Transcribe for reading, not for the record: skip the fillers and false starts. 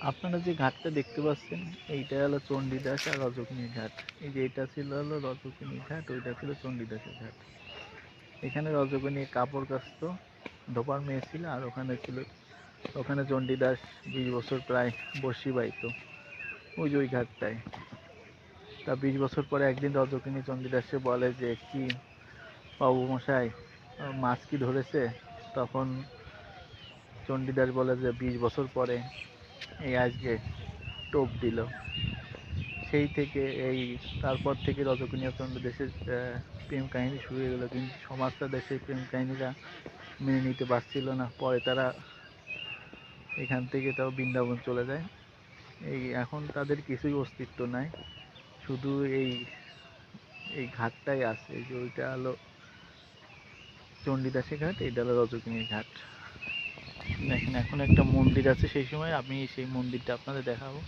আপনারা যে ঘাটটা দেখতে পাচ্ছেন এইটা হলো চণ্ডীদাস আর রজকিনীর ঘাট। এই যে এটা ছিল হলো রজকিনীর ঘাট, ওইটা ছিল চণ্ডীদাসের ঘাট। এখানে রজকিনী কাপড় কাচতো, ধোপার মেয়ে ছিল, আর ওখানে ছিল, ওখানে চণ্ডীদাস 20 বছর প্রায় বসি বাইতো ওই যে ওই ঘাটটায়। তা 20 বছর পরে একদিন রজকিনী চণ্ডীদাসকে বলে যে কি বাবু মশাই মাছ কি ধরেছে? তখন চণ্ডীদাস বলে যে 20 বছর পরে এই আজকে টোপ দিল। সেই থেকে এই তারপর থেকে রজকিনী আর চণ্ডীদাসের প্রেম কাহিনী শুরু হয়ে গেল, কিন্তু সমাজটা দেশের প্রেম কাহিনীরা মেনে নিতে পারছিল না। পরে তারা এখান থেকে তাও বৃন্দাবন চলে যায়। এই এখন তাদের কিছুই অস্তিত্ব নাই, শুধু এই এই ঘাটটাই আছে। এই যে ওইটা হলো চণ্ডীদাসের ঘাট, এটা হলো রজকিনীর ঘাট। দেখেন এখন একটা মন্দির আছে, সেই সময় আমি সেই মন্দিরটা আপনাদের দেখাবো।